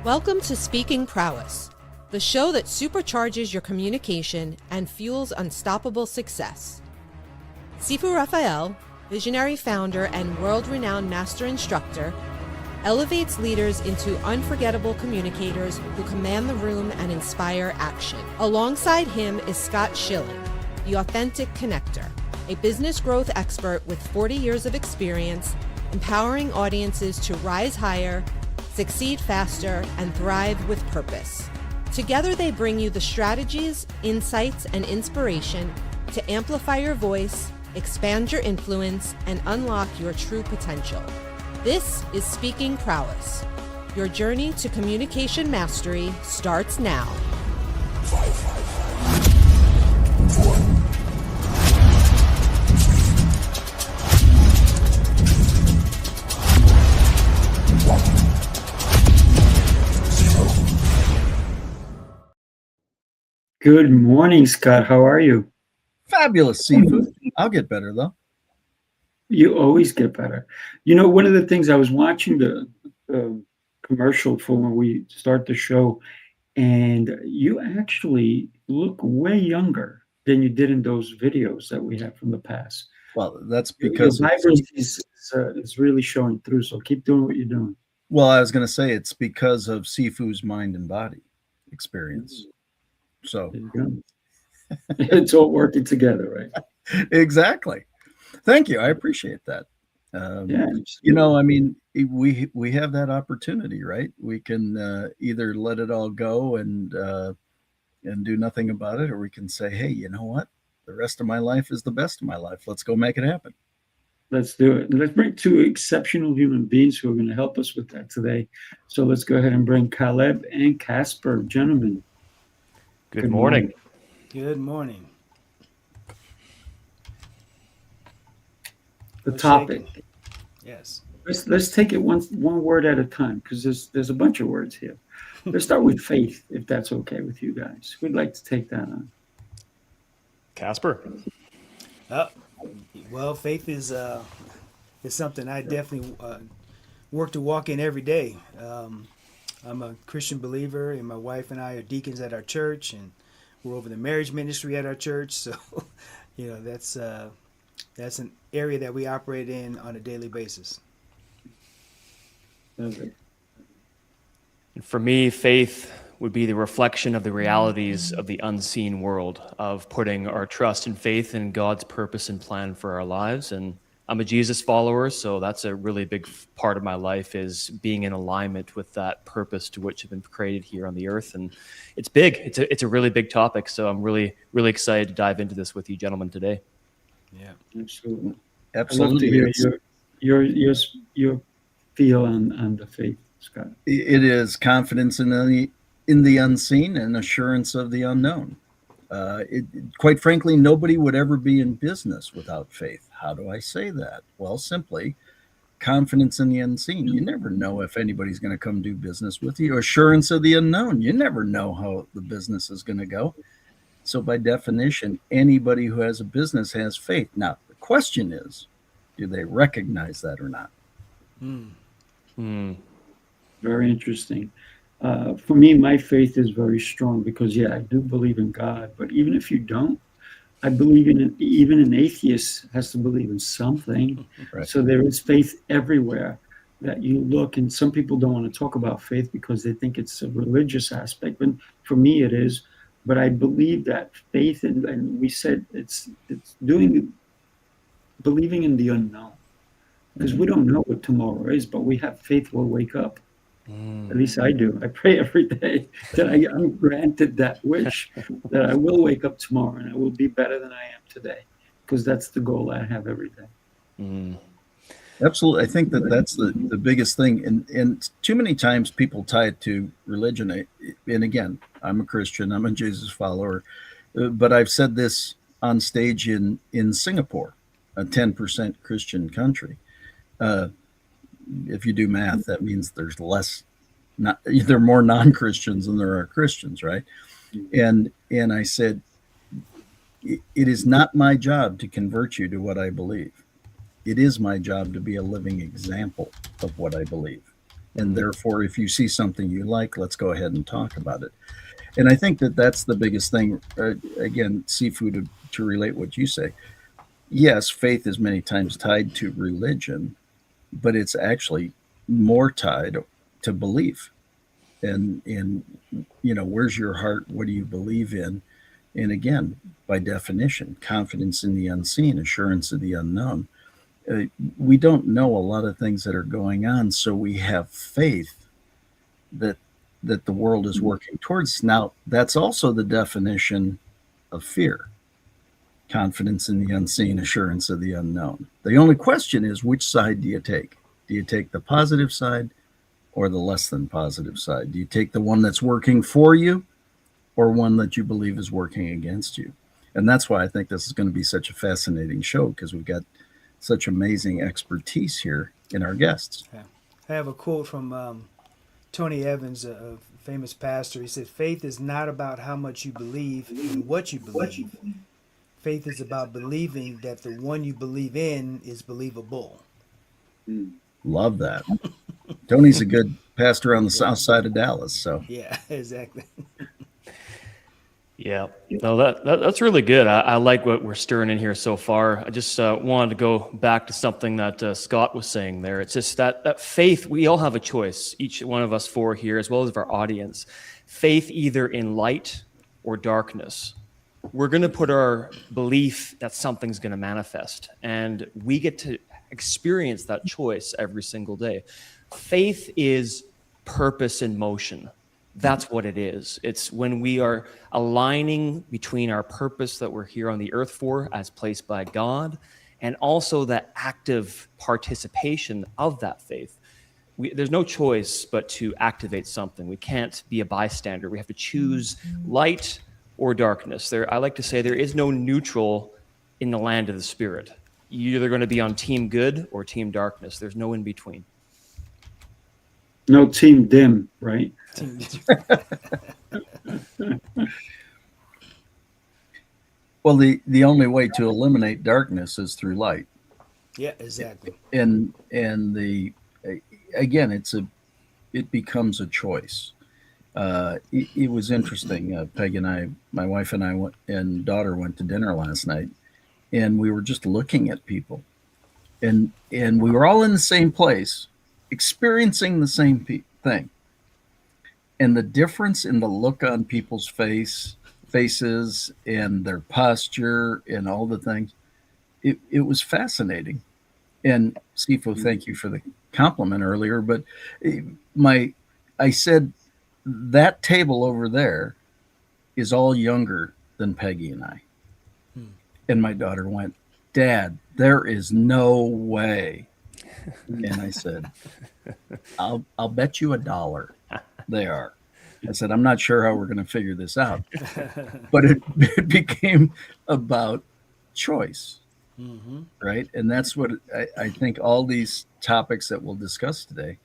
Welcome to Speaking Prowess, the show that supercharges your communication and fuels unstoppable success. Sifu Raphael, visionary founder and world-renowned master instructor, elevates leaders into unforgettable communicators who command the room and inspire action. Alongside him is Scott Schilling, the authentic connector, a business growth expert with 40 years of experience, empowering audiences to rise higher, succeed faster, and thrive with purpose. Together, they bring you the strategies, insights, and inspiration to amplify your voice, expand your influence, and unlock your true potential. This is Speaking Prowess. Your journey to communication mastery starts now. Good morning, Scott. How are you? Fabulous, Sifu. I'll get better, though. You always get better. You know, one of the things I was watching the commercial for when we start the show, and you actually look way younger than you did in those videos that we have from the past. Well, that's because your vibrancy is really showing through, so keep doing what you're doing. Well, I was going to say it's because of Sifu's mind and body experience. So there you go. It's all working together, right? Exactly. Thank you. I appreciate that. You know, I mean, we have that opportunity, right? We can either let it all go and do nothing about it, or we can say, hey, you know what? The rest of my life is the best of my life. Let's go make it happen. Let's do it. Let's bring two exceptional human beings who are going to help us with that today. So let's go ahead and bring Caleb and Casper. Gentlemen. Good morning. Good morning. The topic. Yes. Let's take it one word at a time, because there's a bunch of words here. Let's start with faith, if that's okay with you guys. We'd like to take that on. Casper. Well, faith is something I definitely work to walk in every day. I'm a Christian believer, and my wife and I are deacons at our church, and we're over the marriage ministry at our church. So, you know, that's an area that we operate in on a daily basis. And for me, faith would be the reflection of the realities of the unseen world, of putting our trust and faith in God's purpose and plan for our lives. And I'm a Jesus follower, so that's a really big part of my life, is being in alignment with that purpose to which I've been created here on the earth. And it's big. It's a really big topic. So I'm really, really excited to dive into this with you gentlemen today. Yeah, absolutely. Absolutely. I'd love to hear your feel on the faith, Scott. It is confidence in the unseen and assurance of the unknown. Quite frankly, nobody would ever be in business without faith. How do I say that? Well, simply confidence in the unseen. You never know if anybody's going to come do business with you. Assurance of the unknown. You never know how the business is going to go. So by definition, anybody who has a business has faith. Now, the question is, do they recognize that or not? Very interesting. For me, my faith is very strong because, yeah, I do believe in God. But even if you don't, I believe even an atheist has to believe in something. Right. So there is faith everywhere that you look. And some people don't want to talk about faith because they think it's a religious aspect. But for me, it is. But I believe that faith, and we said it's believing in the unknown. Because we don't know what tomorrow is, but we have faith we'll wake up. At least I do. I pray every day that I'm granted that wish, that I will wake up tomorrow and I will be better than I am today, because that's the goal I have every day. Absolutely. I think that's the biggest thing. And too many times people tie it to religion. And again, I'm a Christian, I'm a Jesus follower, but I've said this on stage in Singapore, a 10% Christian country. If you do math, that means there are more non-Christians than there are Christians, right? And I said, it is not my job to convert you to what I believe. It is my job to be a living example of what I believe. And therefore, if you see something you like, let's go ahead and talk about it. And I think that that's the biggest thing. Again, seafood, to relate what you say. Yes, faith is many times tied to religion, but it's actually more tied to belief. And where's your heart? What do you believe in? And again, by definition, confidence in the unseen, assurance of the unknown. We don't know a lot of things that are going on, so we have faith that the world is working towards. Now, that's also the definition of fear. Confidence in the unseen, assurance of the unknown. The only question is, which side do you take? Do you take the positive side or the less than positive side? Do you take the one that's working for you or one that you believe is working against you? And that's why I think this is going to be such a fascinating show, because we've got such amazing expertise here in our guests. Yeah. I have a quote from Tony Evans, a famous pastor. He said, "Faith is not about how much you believe in what you believe. Faith is about believing that the one you believe in is believable." Love that. Tony's a good pastor on the south side of Dallas. So Yeah, exactly. Yeah, no, that's really good. I like what we're stirring in here so far. I just wanted to go back to something that Scott was saying there. It's just that faith, we all have a choice, each one of us four here, as well as our audience. Faith either in light or darkness. We're going to put our belief that something's going to manifest, and we get to experience that choice every single day. Faith is purpose in motion. That's what it is. It's when we are aligning between our purpose that we're here on the earth for, as placed by God, and also the active participation of that faith. There's no choice but to activate something. We can't be a bystander. We have to choose light or darkness. I like to say there is no neutral in the land of the spirit. You're either going to be on team good or team darkness. There's no in between. No team dim, right? Well, the only way to eliminate darkness is through light. Yeah, exactly. And again, it becomes a choice. It was interesting. Peg and I, my wife and I and daughter went to dinner last night, and we were just looking at people, and we were all in the same place, experiencing the same thing. And the difference in the look on people's faces and their posture and all the things, it was fascinating. And Sifo, thank you for the compliment earlier, but I said that table over there is all younger than Peggy and I. And my daughter went, "Dad, there is no way." And I said, I'll bet you $1 they are. I said, I'm not sure how we're going to figure this out. But it became about choice, right? And that's what I think all these topics that we'll discuss today,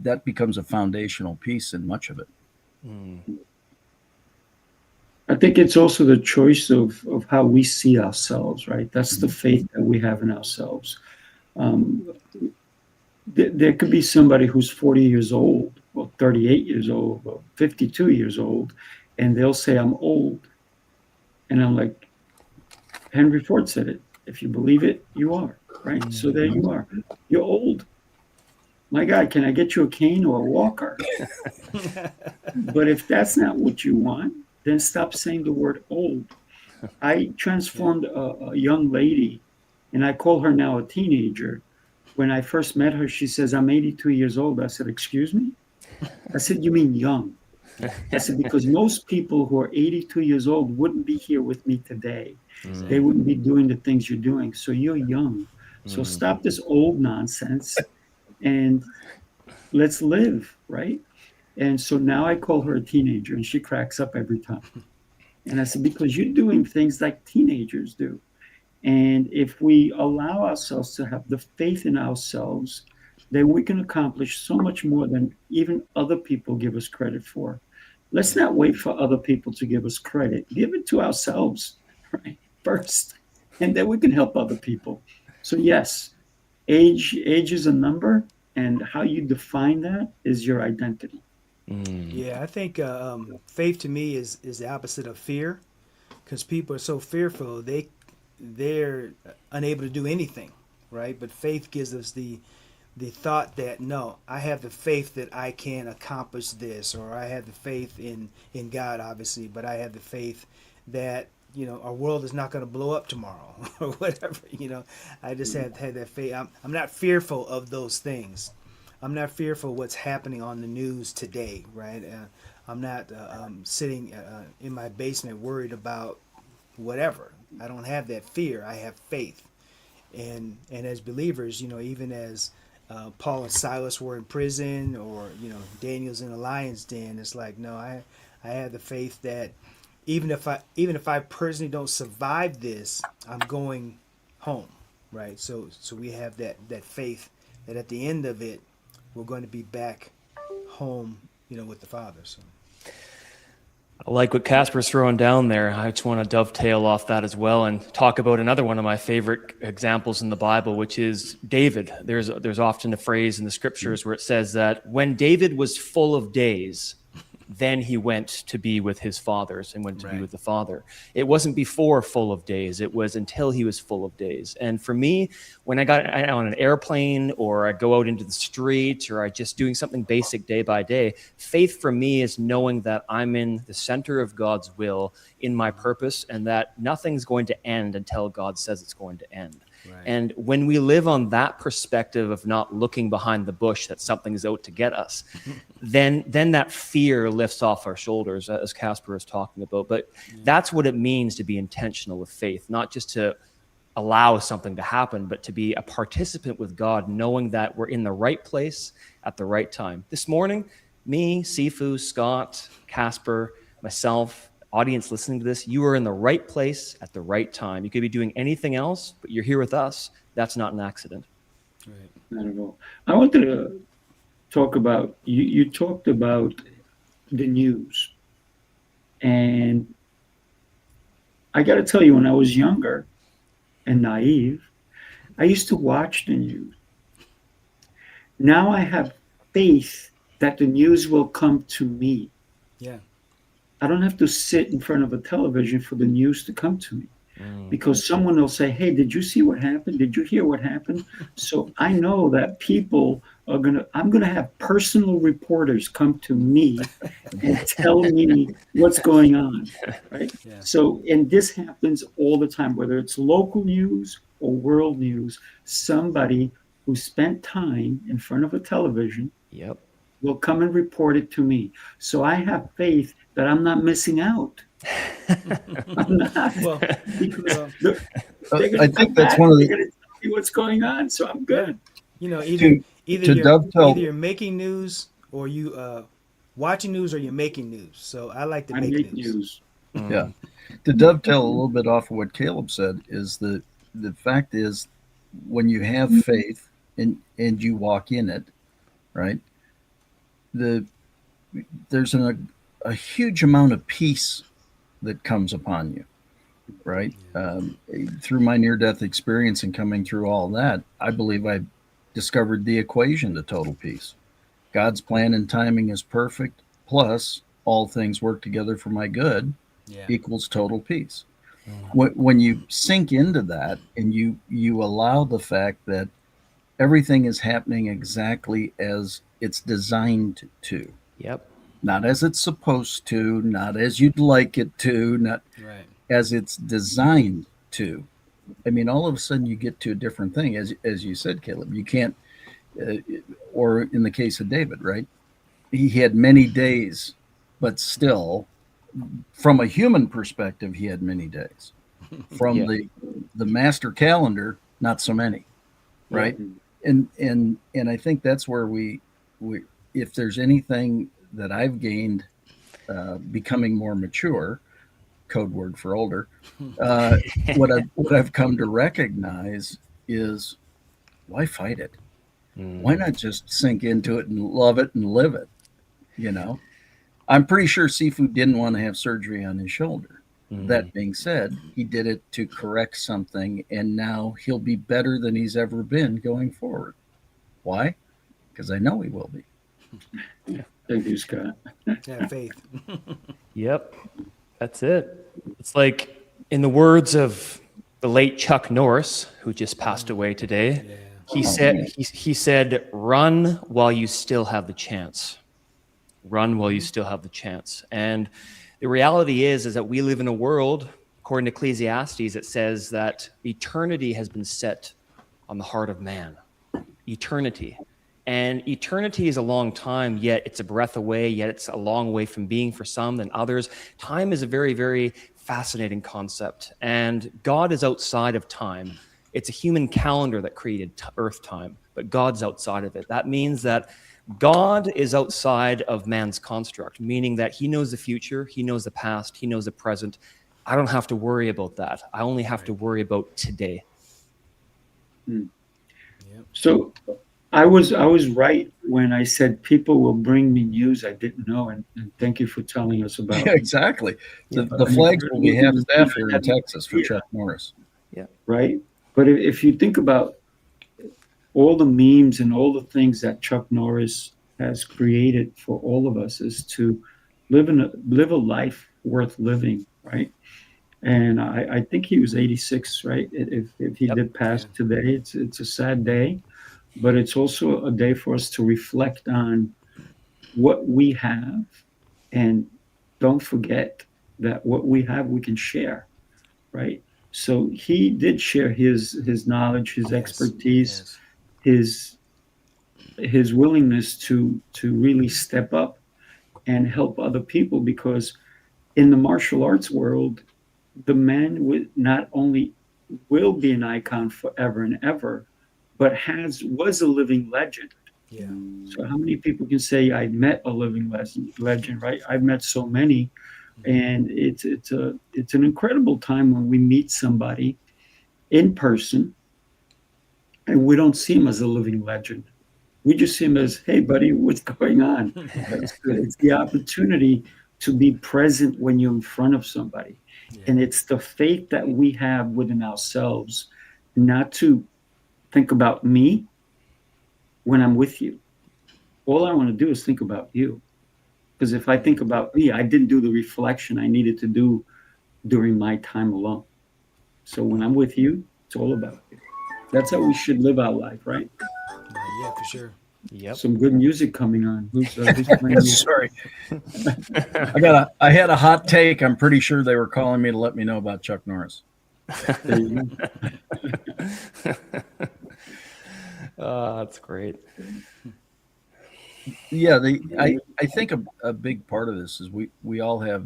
that becomes a foundational piece in much of it. I think it's also the choice of how we see ourselves, right? That's the faith that we have in ourselves. There could be somebody who's 40 years old, or 38 years old, or 52 years old, and they'll say, "I'm old." And I'm like, Henry Ford said it. If you believe it, you are, right? So there you are. You're old. My God, can I get you a cane or a walker? But if that's not what you want, then stop saying the word old. I transformed a young lady, and I call her now a teenager. When I first met her, she says, "I'm 82 years old." I said, "Excuse me?" I said, "You mean young?" I said, "Because most people who are 82 years old wouldn't be here with me today. They wouldn't be doing the things you're doing. So you're young. So stop this old nonsense and let's live," right? And so now I call her a teenager, and she cracks up every time. And I said, "Because you're doing things like teenagers do." And if we allow ourselves to have the faith in ourselves, then we can accomplish so much more than even other people give us credit for. Let's not wait for other people to give us credit. Give it to ourselves, right, first, and then we can help other people. So yes, age is a number, And how you define that is your identity. Yeah, I think faith to me is the opposite of fear, because people are so fearful they're unable to do anything, right? But faith gives us the thought that no, I have the faith that I can accomplish this, or I have the faith in God, obviously, but I have the faith that our world is not going to blow up tomorrow or whatever. I just have that faith. I'm not fearful of those things. I'm not fearful what's happening on the news today, right? I'm not sitting in my basement worried about whatever. I don't have that fear. I have faith, and as believers, even as Paul and Silas were in prison, or Daniel's in the lion's den, it's like, no, I have the faith that even if I personally don't survive this, I'm going home, right? So we have that faith that at the end of it, we're going to be back home, with the Father. So I like what Casper's throwing down there. I just want to dovetail off that as well and talk about another one of my favorite examples in the Bible, which is David. There's often a phrase in the scriptures where it says that when David was full of days, then he went to be with his fathers and went to be with the Father. It wasn't before full of days. It was until he was full of days. And for me, when I got on an airplane, or I go out into the street, or I just doing something basic day by day, faith for me is knowing that I'm in the center of God's will, in my purpose, and that nothing's going to end until God says it's going to end. Right. And when we live on that perspective of not looking behind the bush that something's out to get us, then that fear lifts off our shoulders, as Casper is talking about. But that's what it means to be intentional with faith, not just to allow something to happen, but to be a participant with God, knowing that we're in the right place at the right time. This morning, me, Sifu, Scott, Casper, myself, audience listening to this, you are in the right place at the right time. You could be doing anything else, but you're here with us. That's not an accident. Right. Not at all. I wanted to talk about, you talked about the news. And I got to tell you, when I was younger and naive, I used to watch the news. Now I have faith that the news will come to me. Yeah. I don't have to sit in front of a television for the news to come to me, because someone will say, hey, did you see what happened? Did you hear what happened? So I know that people I'm going to have personal reporters come to me and tell me what's going on, right? Yeah. So, and this happens all the time, whether it's local news or world news, somebody who spent time in front of a television will come and report it to me. So I have faith that I'm not missing out. I'm not. Well, because I think that's one of the. They're going to tell me what's going on, so I'm good. Either you're making news, or you watching news, or you're making news. So I like to make news. Yeah. To dovetail a little bit off of what Caleb said, is the fact is, when you have faith and you walk in it, right? There's a huge amount of peace that comes upon you, right? Through my near-death experience and coming through all that, I believe I discovered the equation to total peace. God's plan and timing is perfect, plus all things work together for my good, equals total peace. When you sink into that and you allow the fact that everything is happening exactly as it's designed to. Yep. Not as it's supposed to, not as you'd like it to, not as it's designed to. I mean, all of a sudden you get to a different thing. As you said, Caleb, you can't, or in the case of David, right? He had many days, but still, from a human perspective, he had many days. From the master calendar, not so many, right? And I think that's where we if there's anything that I've gained becoming more mature, code word for older, what I've come to recognize is, why fight it? Why not just sink into it and love it and live it? I'm pretty sure Sifu didn't want to have surgery on his shoulder. That being said, he did it to correct something, and now he'll be better than he's ever been going forward. Why? because I know he will be. Thank you, Scott. Have faith. Yep, that's it. It's like, in the words of the late Chuck Norris, who just passed away today, Yeah. he said, "Run while you still have the chance. Run while you still have the chance." And the reality is that we live in a world, according to Ecclesiastes, it says that eternity has been set on the heart of man. Eternity. And eternity is a long time, yet it's a breath away, yet it's a long way from being for some than others. Time is a very, very fascinating concept. And God is outside of time. It's a human calendar that created Earth time, but God's outside of it. That means that God is outside of man's construct, meaning that he knows the future, he knows the past, he knows the present. I don't have to worry about that. I only have to worry about today. So I was right when I said people will bring me news I didn't know, and thank you for telling us about Yeah, exactly. The flags will be half staff here in Texas for Chuck Norris. right? But if you think about all the memes and all the things that Chuck Norris has created for all of us, is to live a life worth living, right? And I think he was 86, right? If he did pass today, it's a sad day, but it's also a day for us to reflect on what we have, and don't forget that what we have we can share, right? So he did share his knowledge, his expertise, his willingness to really step up and help other people, because in the martial arts world, the man would not only will be an icon forever and ever, but was a living legend. Yeah. So how many people can say I met a living legend, right? I've met so many, and it's an incredible time when we meet somebody in person, and we don't see him as a living legend. We just see him as, hey, buddy, what's going on? It's the opportunity to be present when you're in front of somebody. Yeah. And it's the faith that we have within ourselves, not to think about me when I'm with you. All I want to do is think about you. Because if I think about me, I didn't do the reflection I needed to do during my time alone. So when I'm with you, it's all about you. That's how we should live our life, right? Yeah, for sure. Yep. Some good music coming on. Who's playing music? Sorry. I had a hot take. I'm pretty sure they were calling me to let me know about Chuck Norris. There you go. That's great. Yeah, I think a big part of this is we all have,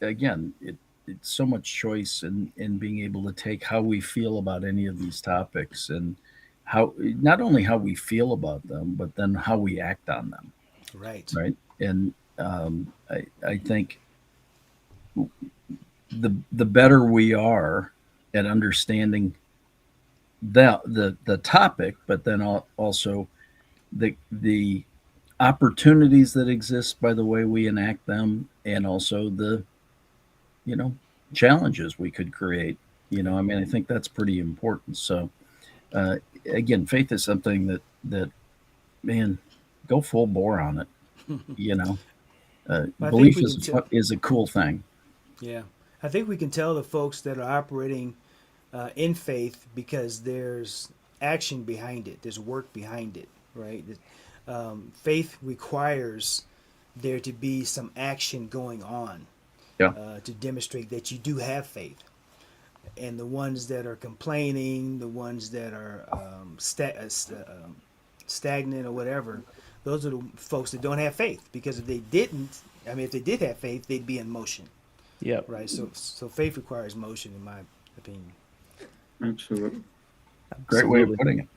again, it's so much choice in being able to take how we feel about any of these topics, and how not only how we feel about them, but then how we act on them. Right. And I think the better we are at understanding the topic, but then also the opportunities that exist by the way we enact them, and also the challenges we could create. I mean, I think that's pretty important. So again, faith is something that man, go full bore on it. Belief is a cool thing. Yeah, I think we can tell the folks that are operating in faith because there's action behind it. There's work behind it, right? Faith requires there to be some action going on to demonstrate that you do have faith. And the ones that are complaining, the ones that are stagnant or whatever, those are the folks that don't have faith. Because if they did have faith, they'd be in motion. Yeah. Right. So faith requires motion, in my opinion. Absolutely. Great way of putting it.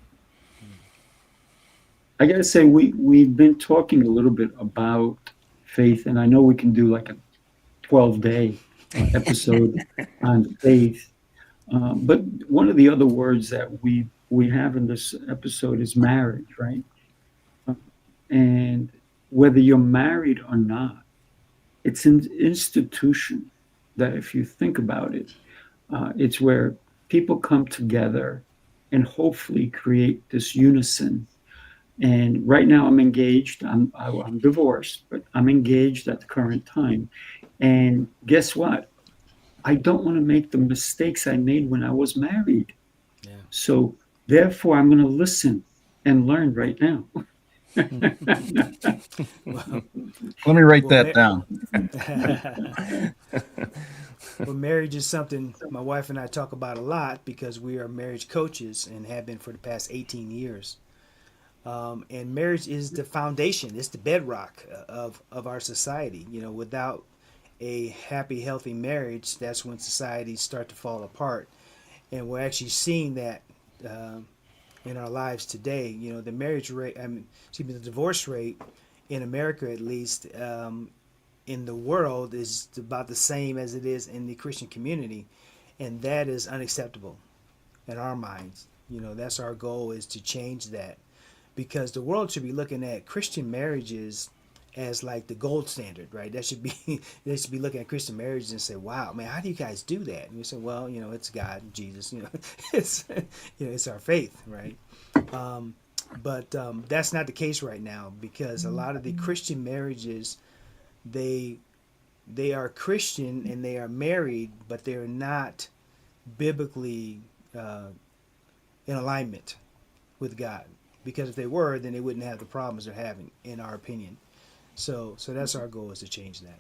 I gotta say, we've been talking a little bit about faith, and I know we can do like a 12-day episode on faith. But one of the other words that we have in this episode is marriage, right? And whether you're married or not, it's an institution that, if you think about it, it's where people come together and hopefully create this unison And right now I'm engaged. I'm divorced, but I'm engaged at the current time. And guess what? I don't want to make the mistakes I made when I was married. Yeah. So therefore, I'm going to listen and learn right now. Well, Let me write well, that down. well, marriage is something my wife and I talk about a lot because we are marriage coaches and have been for the past 18 years. And marriage is the foundation; it's the bedrock of our society. You know, without a happy, healthy marriage, that's when societies start to fall apart. And we're actually seeing that in our lives today. You know, the marriage rate, the divorce rate in America, at least, in the world, is about the same as it is in the Christian community, and that is unacceptable in our minds. You know, that's our goal, is to change that, because the world should be looking at Christian marriages as like the gold standard, right? That should be they should be looking at Christian marriages and say, "Wow, man, how do you guys do that?" And you say, "Well, you know, it's God, Jesus, you know, it's it's our faith, right?" But that's not the case right now, because a lot of the Christian marriages, they are Christian and they are married, but they're not biblically in alignment with God. Because if they were, then they wouldn't have the problems they're having, in our opinion. So that's our goal, is to change that.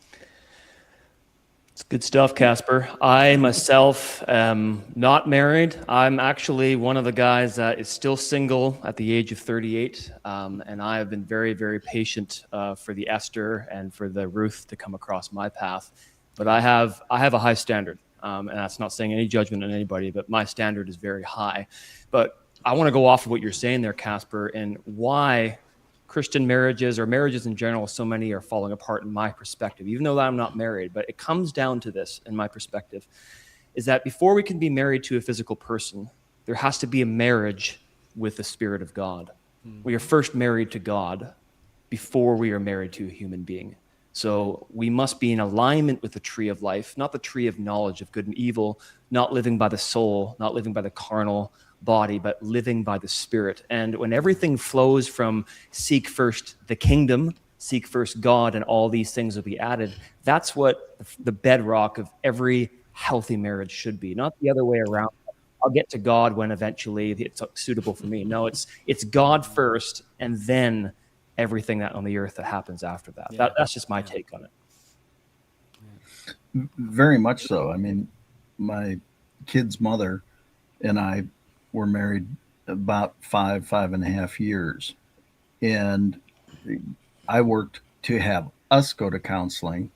It's good stuff, Casper. I myself am not married. I'm actually one of the guys that is still single at the age of 38, and I have been very, very patient for the Esther and for the Ruth to come across my path. But I have a high standard, and that's not saying any judgment on anybody, but my standard is very high. But I want to go off of what you're saying there, Casper, and why Christian marriages, or marriages in general, so many are falling apart in my perspective, even though I'm not married. But it comes down to this, in my perspective, is that before we can be married to a physical person, there has to be a marriage with the Spirit of God. We are first married to God before we are married to a human being. So we must be in alignment with the tree of life, not the tree of knowledge of good and evil, not living by the soul, not living by the carnal body, but living by the Spirit. And when everything flows from seek first the kingdom, seek first God, and all these things will be added, that's what the bedrock of every healthy marriage should be, not the other way around. I'll get to God when eventually it's suitable for me. No, it's God first, and then everything that on the earth that happens after that. Yeah. That's just my take on it. Very much so. I mean, my kid's mother and I were married about 5.5 years. And I worked to have us go to counseling,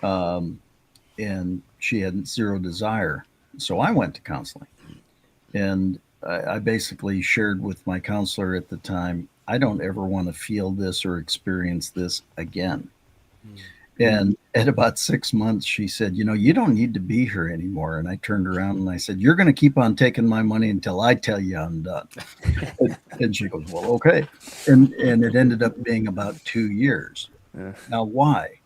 and she had zero desire. So I went to counseling. And I basically shared with my counselor at the time, I don't ever want to feel this or experience this again. And at about 6 months, she said, "You know, you don't need to be here anymore." And I turned around and I said, "You're going to keep on taking my money until I tell you I'm done." And she goes, "Well, okay." And it ended up being about 2 years. Now, why?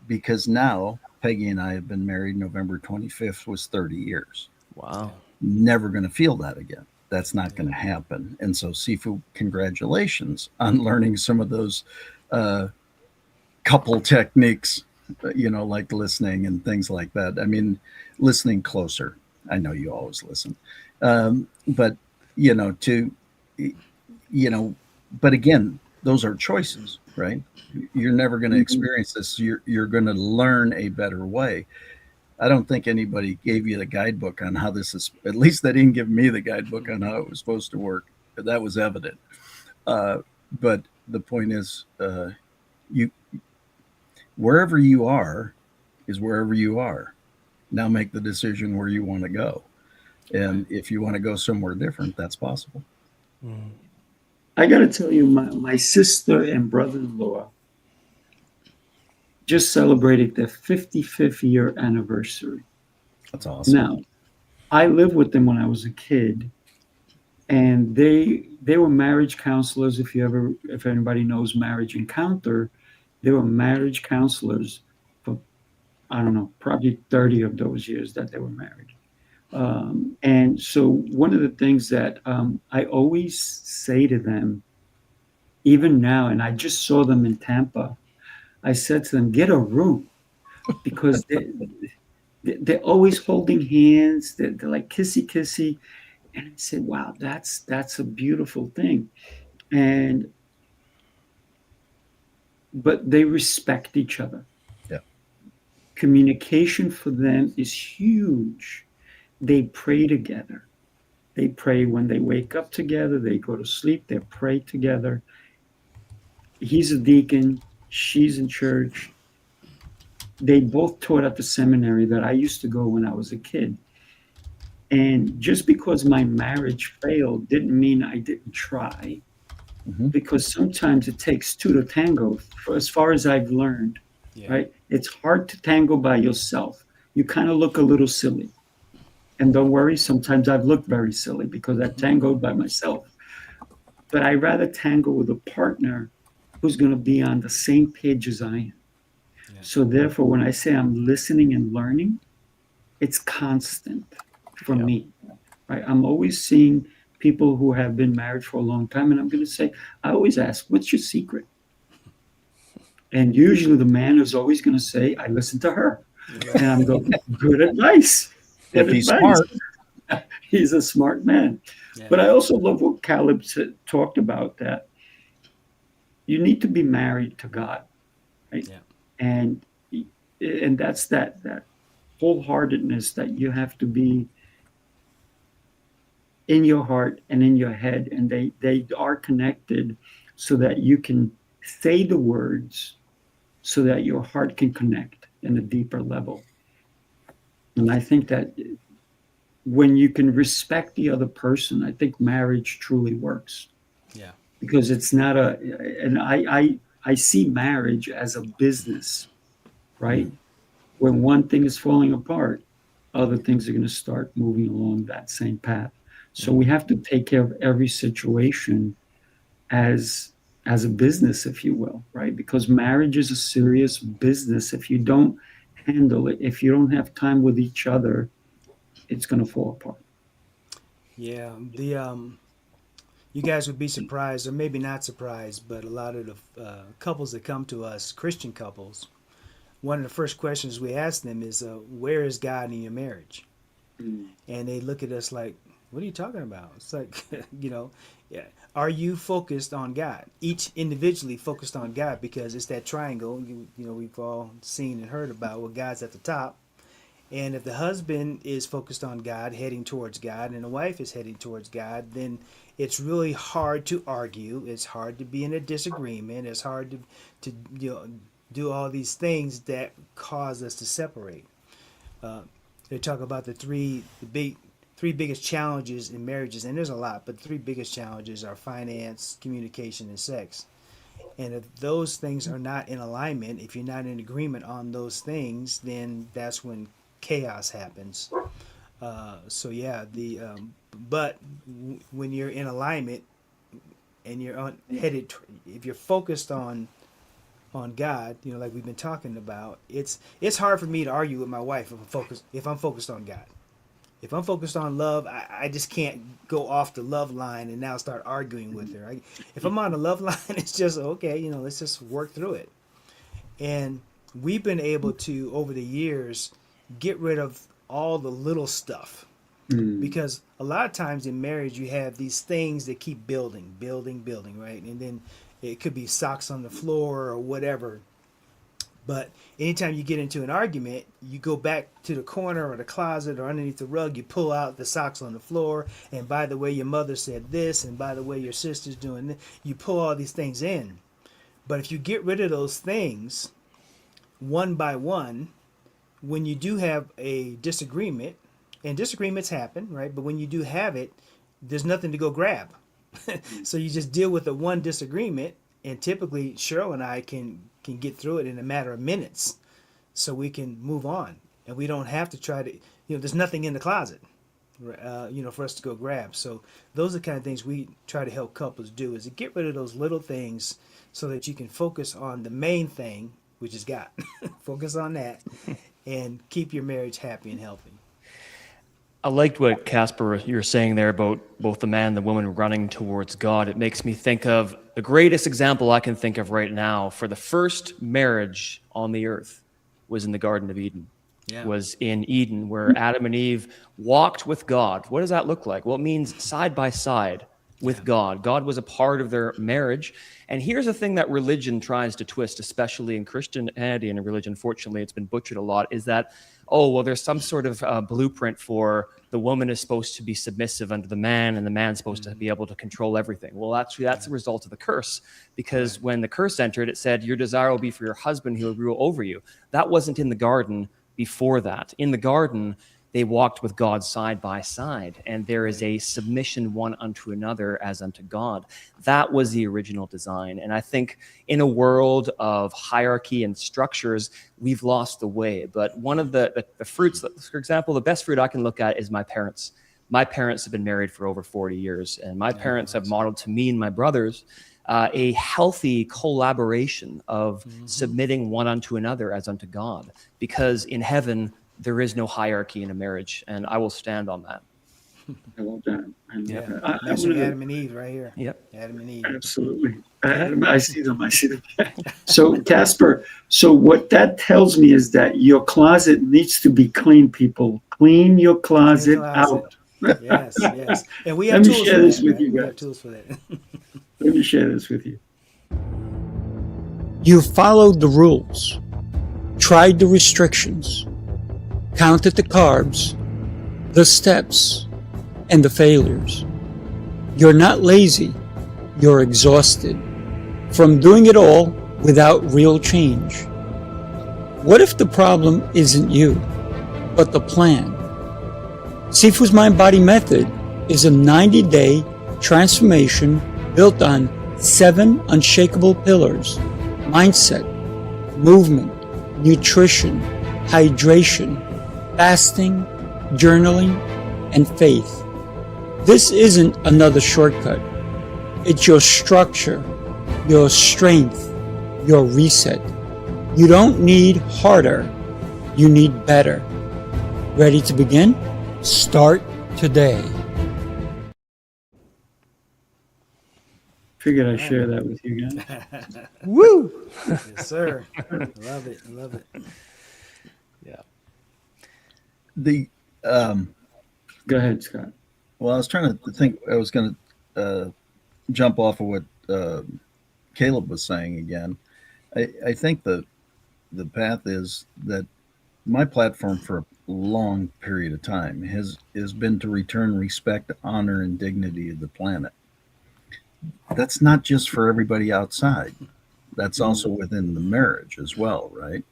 Because now Peggy and I have been married. November 25th was 30 years. Wow. Never going to feel that again. That's not going to happen. And so, Sifu, congratulations on learning some of those couple techniques, you know, like listening and things like that. I mean, listening closer. I know you always listen. But, you know, but again, those are choices, right? You're never going to experience this. You're going to learn a better way. I don't think anybody gave you the guidebook on how this is. At least they didn't give me the guidebook on how it was supposed to work. That was evident. But the point is, wherever you are is wherever you are. Now make the decision where you want to go. And if you want to go somewhere different, that's possible. I got to tell you, my sister and brother-in-law just celebrated their 55th year anniversary. That's awesome. Now, I lived with them when I was a kid, and they were marriage counselors. If anybody knows Marriage Encounter, they were marriage counselors for, I don't know, probably 30 of those years that they were married. And so one of the things that I always say to them even now, and I just saw them in Tampa. I said to them, get a room, because they're always holding hands. They're like kissy kissy. And I said, wow, that's a beautiful thing. And but they respect each other. Yeah. Communication for them is huge. They pray together. They pray when they wake up together, they go to sleep, they pray together. He's a deacon, she's in church. They both taught at the seminary that I used to go when I was a kid. And just because my marriage failed didn't mean I didn't try, because sometimes it takes two to tango, as far as I've learned, right? It's hard to tango by yourself. You kind of look a little silly. And don't worry, sometimes I've looked very silly because I've tangoed by myself. But I'd rather tango with a partner who's going to be on the same page as I am. Yeah. So therefore, when I say I'm listening and learning, it's constant for me. Right? I'm always seeing people who have been married for a long time, and I'm going to say, I always ask, what's your secret? And usually the man is always going to say, I listen to her. And I'm going, good advice. If he's smart. He's a smart man. Yeah. But I also love what Caleb talked about, that you need to be married to God, right? Yeah. And that's that wholeheartedness that you have to be in your heart and in your head, and they are connected so that you can say the words so that your heart can connect in a deeper level. And I think that when you can respect the other person, I think marriage truly works. Yeah. Because it's not and I see marriage as a business, right? Mm-hmm. When one thing is falling apart, other things are going to start moving along that same path. So we have to take care of every situation as a business, if you will, right? Because marriage is a serious business. If you don't handle it, if you don't have time with each other, it's going to fall apart. Yeah, you guys would be surprised, or maybe not surprised, but a lot of the couples that come to us, Christian couples, one of the first questions we ask them is, where is God in your marriage? And they look at us like, what are you talking about? It's like, are you focused on God? Each individually focused on God, because it's that triangle, we've all seen and heard about, where God's at the top. And if the husband is focused on God, heading towards God, and the wife is heading towards God, then it's really hard to argue. It's hard to be in a disagreement. It's hard to do all these things that cause us to separate. They talk about the three biggest challenges in marriages, and there's a lot, but the three biggest challenges are finance, communication, and sex. And if those things are not in alignment, if you're not in agreement on those things, then that's when chaos happens. But when you're in alignment and you're headed, if you're focused on God, like we've been talking about, it's hard for me to argue with my wife if I'm focused on God. If I'm focused on love, I just can't go off the love line and now start arguing with her. If I'm on the love line, it's just, okay, let's just work through it. And we've been able to, over the years, get rid of all the little stuff. Because a lot of times in marriage, you have these things that keep building, right? And then it could be socks on the floor or whatever. But anytime you get into an argument, you go back to the corner or the closet or underneath the rug, you pull out the socks on the floor. And by the way, your mother said this, and by the way, your sister's doing this. You pull all these things in. But if you get rid of those things one by one, when you do have a disagreement, and disagreements happen, right? But when you do have it, there's nothing to go grab. So you just deal with the one disagreement, and typically Cheryl and I can get through it in a matter of minutes, so we can move on, and we don't have to try to, there's nothing in the closet, for us to go grab. So those are the kind of things we try to help couples do, is to get rid of those little things so that you can focus on the main thing, which is God. Focus on that and keep your marriage happy and healthy. I liked what, Casper, you're saying there about both the man and the woman running towards God. It makes me think of The greatest example I can think of right now for the first marriage on the earth was in the Garden of Eden. Yeah. Was in Eden, where Adam and Eve walked with God. What does that look like? Well, it means side by side with God. God was a part of their marriage. And here's a thing that religion tries to twist, especially in Christianity and in religion. Fortunately, it's been butchered a lot, is that, oh, well, there's some sort of blueprint for the woman is supposed to be submissive under the man, and the man's supposed to be able to control everything. Well, actually, that's a result of the curse, because when the curse entered, it said, your desire will be for your husband who will rule over you. That wasn't in the garden before that. In the garden, they walked with God side by side, and there is a submission one unto another as unto God. That was the original design. And I think in a world of hierarchy and structures, we've lost the way. But one of the fruits, for example, the best fruit I can look at is my parents. My parents have been married for over 40 years, and my parents have modeled to me and my brothers a healthy collaboration of submitting one unto another as unto God, because in heaven there is no hierarchy in a marriage, and I will stand on that. I love that. I love Yeah. that. That's from Adam and Eve right here. Yep. Adam and Eve. Absolutely. I see them. I see them. So, Casper, so what that tells me is that your closet needs to be clean, people. Clean your closet out. Yes, yes. And we have Let me tools share for this that. with Right? you We guys. have tools for that. Let me share this with you. You followed the rules, tried the restrictions, counted the carbs, the steps, and the failures. You're not lazy, you're exhausted from doing it all without real change. What if the problem isn't you, but the plan? Sifu's Mind Body Method is a 90-day transformation built on 7 unshakable pillars: mindset, movement, nutrition, hydration, fasting, journaling, and faith. This isn't another shortcut. It's your structure, your strength, your reset. You don't need harder, you need better. Ready to begin? Start today. Figured I'd share that with you guys. Woo! Yes, sir. Love it. Love it. Yeah. The Go ahead, Scott. Well, I was trying to think. I was going to jump off of what Caleb was saying again. I think the path is that my platform for a long period of time has been to return respect, honor, and dignity to the planet. That's not just for everybody outside. That's also within the marriage as well, right?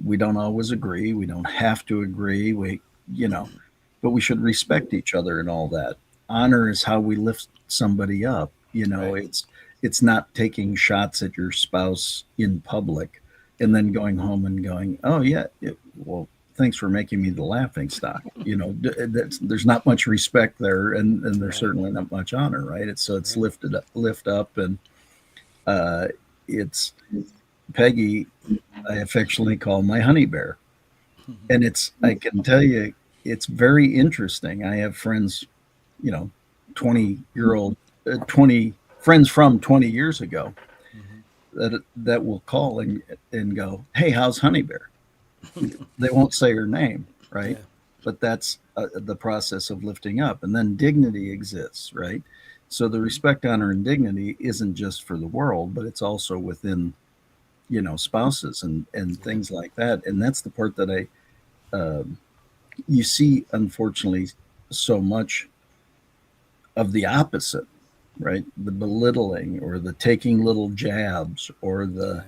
We don't always agree. We don't have to agree. But we should respect each other and all that. Honor is how we lift somebody up. Right. It's not taking shots at your spouse in public and then going home and going, oh yeah, well, thanks for making me the laughing stock. There's not much respect there, and there's certainly not much honor, right? It's lift up, and it's Peggy. I affectionately call my honey bear, and I can tell you, it's very interesting. I have friends, 20 friends from 20 years ago that will call and go, hey, how's honey bear? They won't say her name, right? Yeah. But that's the process of lifting up. And then dignity exists, right? So the respect, honor, and dignity isn't just for the world, but it's also within, spouses and things like that. And that's the part that you see, unfortunately, so much of the opposite, right? The belittling or the taking little jabs or the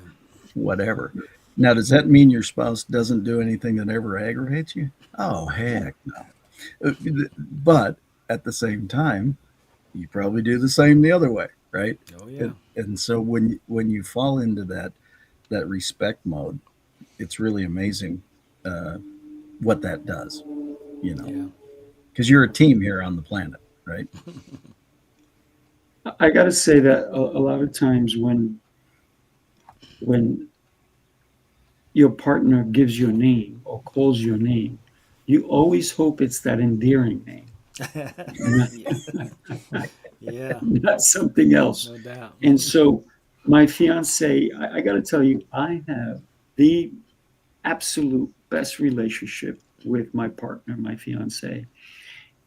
whatever. Now, does that mean your spouse doesn't do anything that ever aggravates you? Oh, heck no. But at the same time, you probably do the same the other way, right? Oh, yeah. And so when you fall into that respect mode, it's really amazing what that does, Yeah. because you're a team here on the planet, right? I got to say that a lot of times when your partner gives your name or calls your name, you always hope it's that endearing name. Yeah, not something else. no doubt. And so my fiance, I got to tell you, I have the absolute best relationship with my partner, my fiance.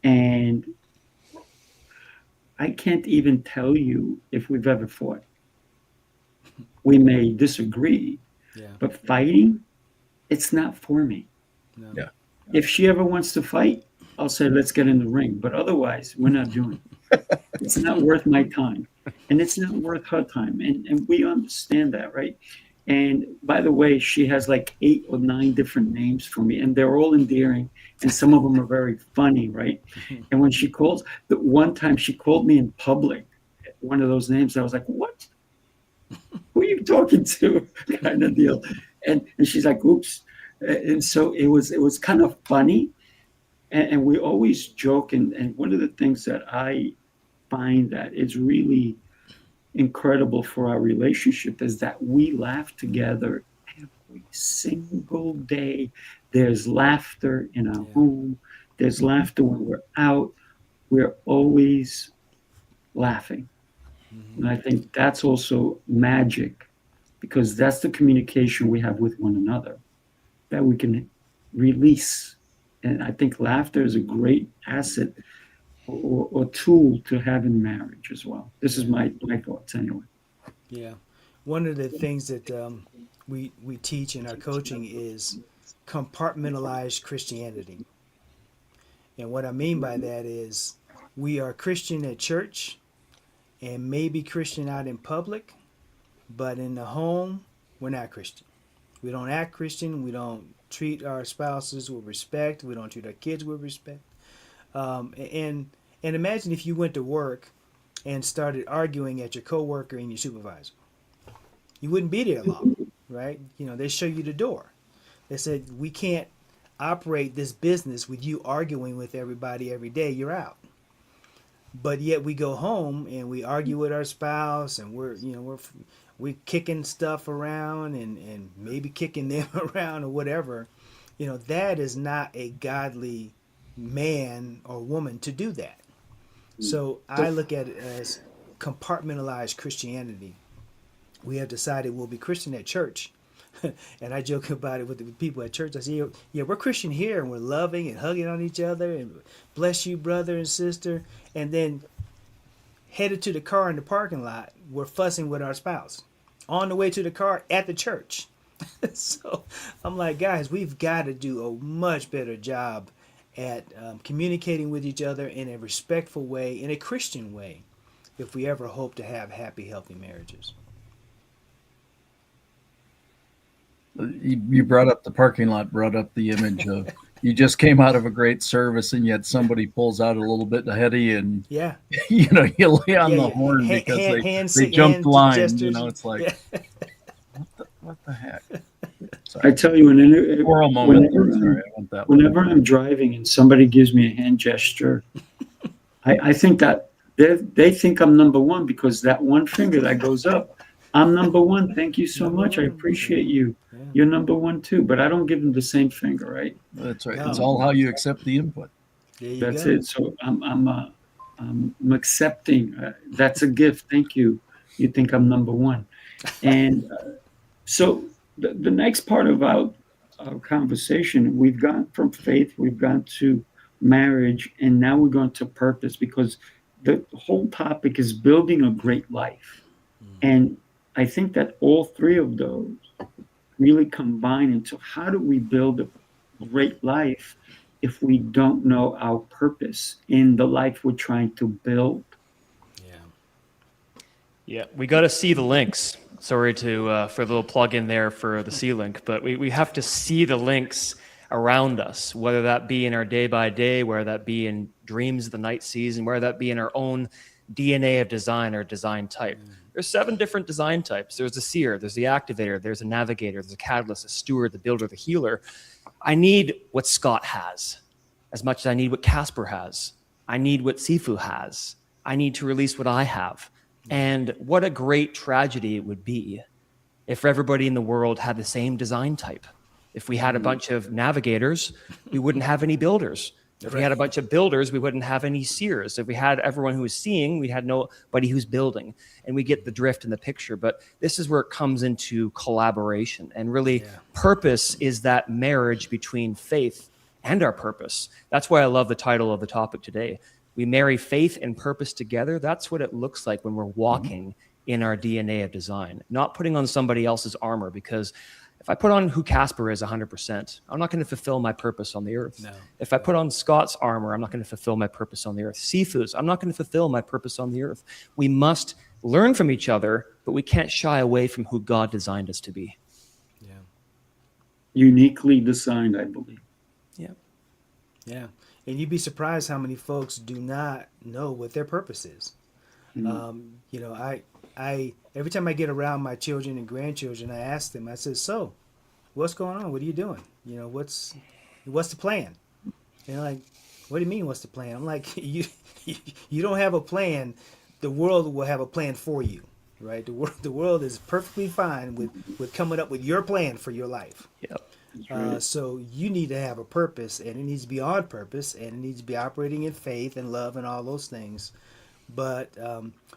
And I can't even tell you if we've ever fought. We may disagree, Yeah, but fighting, it's not for me. no. Yeah. If she ever wants to fight, I'll say, let's get in the ring. But otherwise, we're not doing it. It's not worth my time. And it's not worth her time. And we understand that, right? And by the way, she has like 8 or 9 different names for me, and they're all endearing. And some of them are very funny, right? And when she calls, the one time she called me in public, one of those names, I was like, what? Who are you talking to? Kind of deal. And she's like, oops. And so it was kind of funny. And we always joke. And one of the things that I find that is really incredible for our relationship is that we laugh together every single day. There's laughter in our home. There's laughter when we're out. We're always laughing. And I think that's also magic, because that's the communication we have with one another that we can release. And I think laughter is a great asset or tool to have in marriage as well. This is my thoughts anyway. Yeah, one of the things that we teach in our coaching is compartmentalized Christianity, and what I mean by that is we are Christian at church, and maybe Christian out in public, but in the home we're not Christian. We don't act Christian. We don't treat our spouses with respect. We don't treat our kids with respect. And imagine if you went to work and started arguing at your coworker and your supervisor. You wouldn't be there long, right? You know, they show you the door. They said, we can't operate this business with you arguing with everybody every day. You're out. But yet we go home and we argue with our spouse, and we're kicking stuff around and maybe kicking them around or whatever. You know, that is not a godly man or woman to do that. So I look at it as compartmentalized Christianity. We have decided we'll be Christian at church. And I joke about it with the people at church. I say, yeah, we're Christian here, and we're loving and hugging on each other, and bless you, brother and sister. And then headed to the car in the parking lot, we're fussing with our spouse on the way to the car at the church. So I'm like, guys, we've got to do a much better job at communicating with each other in a respectful way, in a Christian way, if we ever hope to have happy, healthy marriages. You brought up the parking lot, brought up the image of you just came out of a great service, and yet somebody pulls out a little bit ahead of you, and Yeah. you lay on the horn because they jumped line. It's like, what the heck? Sorry. I tell you, Moral moment. Sorry, I want that whenever I'm driving and somebody gives me a hand gesture, I think that they think I'm number one, because that one finger that goes up, I'm number one. Thank you so much. I appreciate you. Yeah. You're number one too. But I don't give them the same finger, right? That's right. No. It's all how you accept the input. That's it. So I'm accepting. That's a gift. Thank you. You think I'm number one, and so the next part of our conversation, we've gone from faith, we've gone to marriage, and now we're going to purpose, because the whole topic is building a great life, and I think that all three of those really combine into how do we build a great life if we don't know our purpose in the life we're trying to build. Yeah, we got to see the links. Sorry to for a little plug in there for the SeeLink, but we have to see the links around us, whether that be in our day by day, whether that be in dreams of the night season, whether that be in our own DNA of design or design type. There's 7 different design types. There's the seer, there's the activator, there's a navigator, there's a catalyst, a steward, the builder, the healer. I need what Scott has as much as I need what Casper has. I need what Sifu has. I need to release what I have. And what a great tragedy it would be if everybody in the world had the same design type. If we had a bunch of navigators, we wouldn't have any builders. If we had a bunch of builders, we wouldn't have any seers. If we had everyone who was seeing, we had nobody who's building. And we get the drift in the picture. But this is where it comes into collaboration. And really, purpose is that marriage between faith and our purpose. That's why I love the title of the topic today. We marry faith and purpose together. That's what it looks like when we're walking in our DNA of design, not putting on somebody else's armor. Because if I put on who Casper is 100%, I'm not going to fulfill my purpose on the earth. No. If I put on Scott's armor, I'm not going to fulfill my purpose on the earth. Sifu's, I'm not going to fulfill my purpose on the earth. We must learn from each other, but we can't shy away from who God designed us to be. Yeah. Uniquely designed, I believe. Yeah. Yeah. And you'd be surprised how many folks do not know what their purpose is. I every time I get around my children and grandchildren, I ask them, I said, so what's going on? What are you doing? What's the plan? And they're like, what do you mean, what's the plan? I'm like, you don't have a plan. The world will have a plan for you, right? The world is perfectly fine with coming up with your plan for your life. Yep. So you need to have a purpose, and it needs to be on purpose, and it needs to be operating in faith and love and all those things. But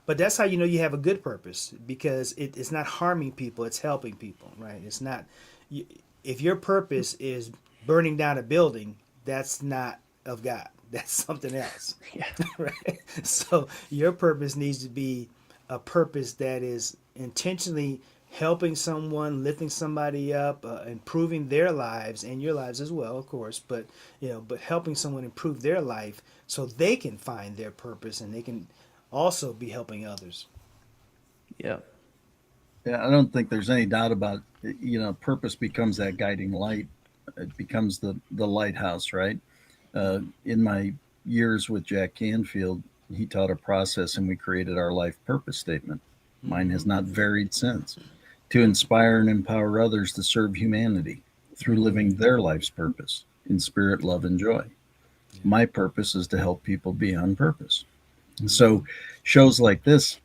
that's how you know you have a good purpose, because it's not harming people, it's helping people, right? It's not, if your purpose is burning down a building, that's not of God. That's something else. Yeah. Right? So your purpose needs to be a purpose that is intentionally helping someone, lifting somebody up, improving their lives and your lives as well, of course, but helping someone improve their life so they can find their purpose and they can also be helping others. Yeah. Yeah, I don't think there's any doubt about it. Purpose becomes that guiding light. It becomes the lighthouse, right? In my years with Jack Canfield, he taught a process and we created our life purpose statement. Mine has not varied since. To inspire and empower others to serve humanity through living their life's purpose in spirit, love, and joy. My purpose is to help people be on purpose. And so shows like this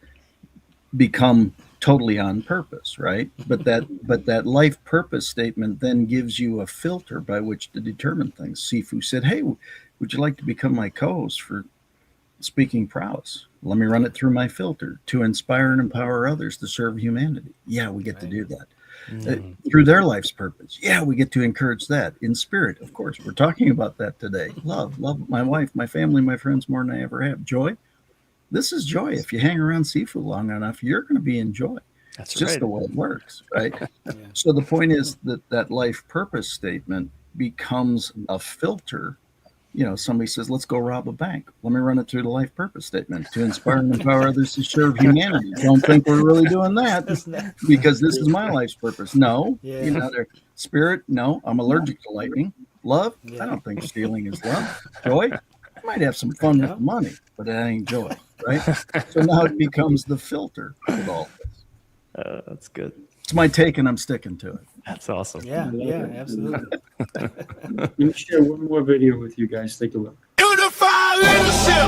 become totally on purpose, right? But that life purpose statement then gives you a filter by which to determine things. Sifu said, hey, would you like to become my co-host for Speaking Prowess? Let me run it through my filter. To inspire and empower others to serve humanity. Yeah, we get to do that. Through their life's purpose. Yeah, we get to encourage that. In spirit, of course. We're talking about that today. Love my wife, my family, my friends more than I ever have. Joy. This is joy. If you hang around seafood long enough, you're going to be in joy. That's just right. the way it works, right? So the point is that life purpose statement becomes a filter. Somebody says, let's go rob a bank. Let me run it through the life purpose statement. To inspire and empower others to serve humanity. Don't think we're really doing that because this is my life's purpose. No. Spirit, no. I'm allergic to lightning. Love, I don't think stealing is love. Joy, I might have some fun with the money, but it ain't joy, right? So now it becomes the filter with all this. That's good. It's my take and I'm sticking to it. That's awesome. Yeah, absolutely. Let me share one more video with you guys. Take a look. Unified leadership.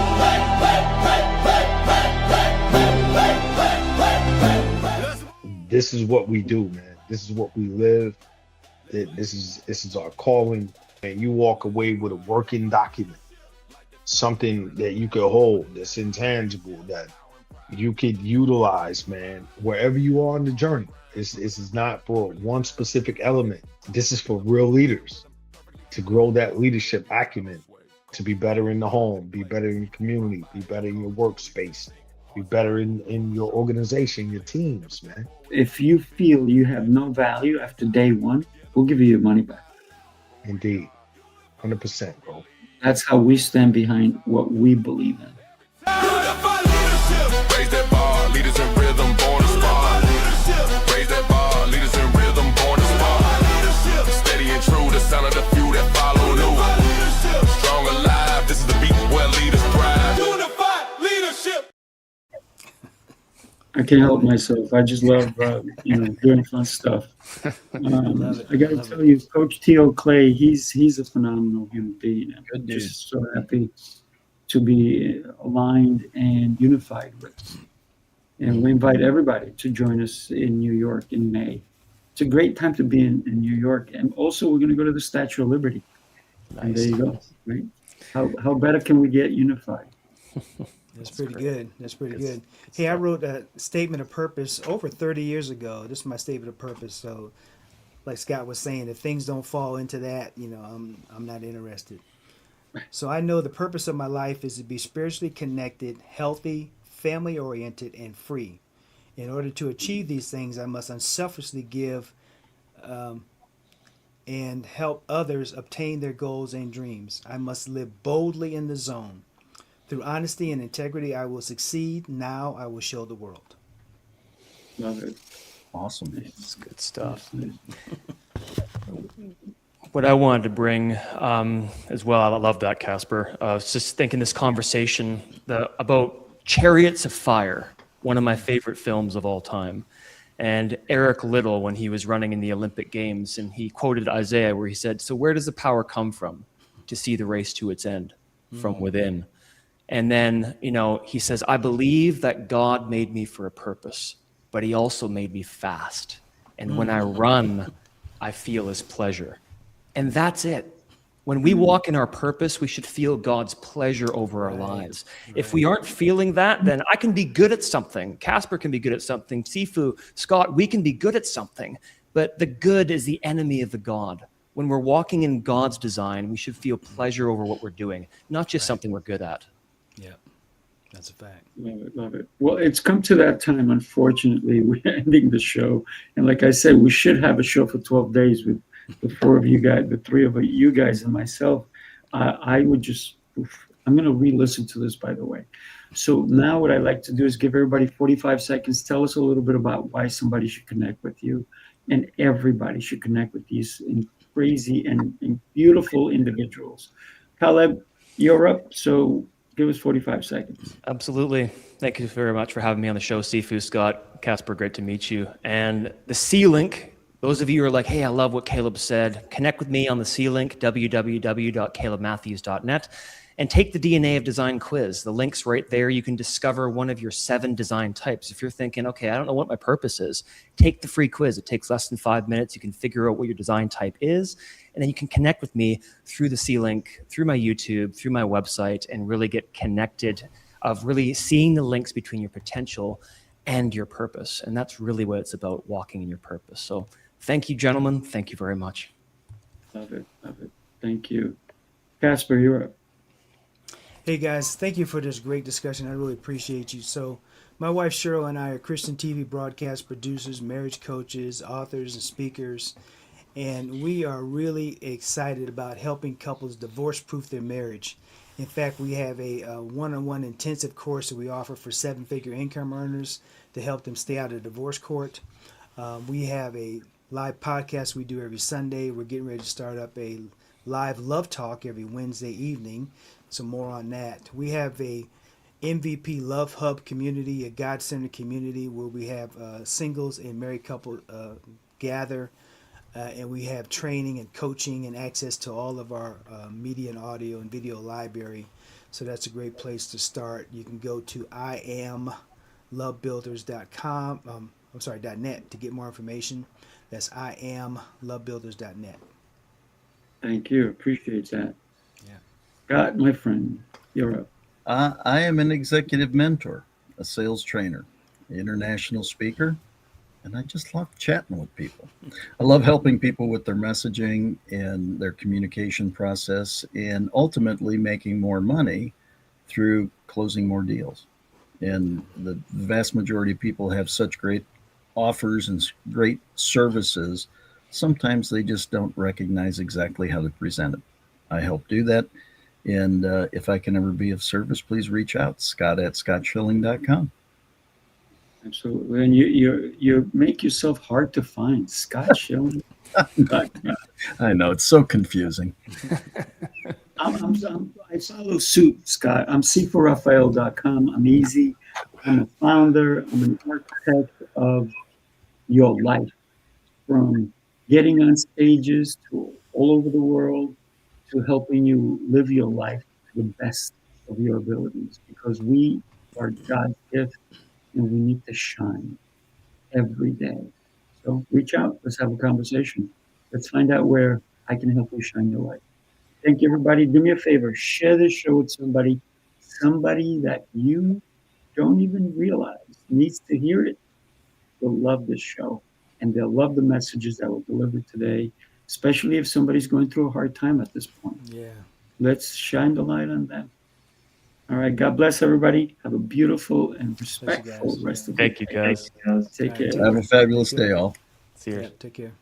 This is what we do, man. This is what we live. This is our calling. And you walk away with a working document, something that you could hold, that's intangible, that you could utilize, man, wherever you are on the journey. This is not for one specific element. This is for real leaders to grow that leadership acumen, to be better in the home, be better in your community, be better in your workspace, be better in your organization, your teams, man. If you feel you have no value after day one, we'll give you your money back. Indeed. 100%, bro. That's how we stand behind what we believe in. Unified leadership. Raise that bar, leaders in rhythm, born to spar. Raise that bar, leaders in rhythm, born to spar. Steady and true, the sound of the few that follow new. Strong alive, this is the beat where leaders thrive. Unified leadership. I can't help myself. I just love, doing fun stuff. I got to tell you, Coach T.O. Clay, he's a phenomenal human being. I'm just so happy to be aligned and unified with. And we invite everybody to join us in New York in May. It's a great time to be in New York. And also, we're going to go to the Statue of Liberty. Nice. And there you go. Right? How better can we get unified? That's pretty good. That's pretty good. Hey, I wrote a statement of purpose over 30 years ago. This is my statement of purpose. So, like Scott was saying, if things don't fall into that, I'm not interested. So I know the purpose of my life is to be spiritually connected, healthy, family oriented, and free. In order to achieve these things, I must unselfishly give and help others obtain their goals and dreams. I must live boldly in the zone. Through honesty and integrity, I will succeed. Now I will show the world. Love it. Awesome. It's good stuff. What I wanted to bring as well, I love that, Casper. I was just thinking this conversation about Chariots of Fire, one of my favorite films of all time. And Eric Liddell, when he was running in the Olympic Games, and he quoted Isaiah where he said, "So where does the power come from to see the race to its end? From within." And then, he says, "I believe that God made me for a purpose, but he also made me fast. And when I run, I feel his pleasure." And that's it. When we walk in our purpose, we should feel God's pleasure over our lives. If we aren't feeling that, then I can be good at something. Casper can be good at something. Sifu, Scott, we can be good at something. But the good is the enemy of the God. When we're walking in God's design, we should feel pleasure over what we're doing, not just something we're good at. Yeah, that's a fact. Love it, love it. Well, it's come to that time, unfortunately. We're ending the show. And like I said, we should have a show for 12 days with the four of you guys, the three of you guys and myself. I'm going to re-listen to this, by the way. So now what I like to do is give everybody 45 seconds. Tell us a little bit about why somebody should connect with you. And everybody should connect with these crazy and beautiful individuals. Caleb, you're up. So give us 45 seconds. Absolutely. Thank you very much for having me on the show, Sifu, Scott, Casper, great to meet you. And the SeeLink, those of you who are like, hey, I love what Caleb said, connect with me on the SeeLink, www.calebmatthews.net, and take the DNA of Design quiz. The link's right there. You can discover one of your 7 design types. If you're thinking, okay, I don't know what my purpose is, take the free quiz. It takes less than 5 minutes. You can figure out what your design type is, and then you can connect with me through the SeeLink, through my YouTube, through my website, and really get connected of really seeing the links between your potential and your purpose. And that's really what it's about, walking in your purpose. So thank you, gentlemen. Thank you very much. Love it. Love it. Thank you. Casper, you're up. Hey guys, thank you for this great discussion. I really appreciate you. So my wife Cheryl and I are Christian TV broadcast producers, marriage coaches, authors, and speakers. And we are really excited about helping couples divorce-proof their marriage. In fact, we have a one-on-one intensive course that we offer for 7-figure income earners to help them stay out of divorce court. We have a live podcast we do every Sunday. We're getting ready to start up a live love talk every Wednesday evening. So more on that. We have a MVP Love Hub community, a God-centered community where we have singles and married couples gather. And we have training and coaching and access to all of our media and audio and video library. So that's a great place to start. You can go to IAMLoveBuilders.com. .net to get more information. That's IAMLoveBuilders.net. Thank you. Appreciate that. Yeah. Scott, my friend, you're up. I am an executive mentor, a sales trainer, international speaker, and I just love chatting with people. I love helping people with their messaging and their communication process, and ultimately making more money through closing more deals. And the vast majority of people have such great offers and great services. Sometimes they just don't recognize exactly how to present it. I help do that. And if I can ever be of service, please reach out, scott@scottschilling.com. Absolutely. And you make yourself hard to find. Scott Schilling. I know, it's so confusing. I follow suit, Scott. I'm c4raphael.com. I'm easy. I'm a founder. I'm an architect of your life, from getting on stages to all over the world to helping you live your life to the best of your abilities, because we are God's gift and we need to shine every day. So reach out. Let's have a conversation. Let's find out where I can help you shine your light. Thank you, everybody. Do me a favor. Share this show with somebody that you don't even realize needs to hear it. Will love this show, and they'll love the messages that were delivered today, especially if somebody's going through a hard time at this point. Yeah. Let's shine the light on them. All right. God bless everybody. Have a beautiful and respectful guys. rest of Thank your you, day. guys. Take care. Have a fabulous day, all. See you. Yeah. Take care.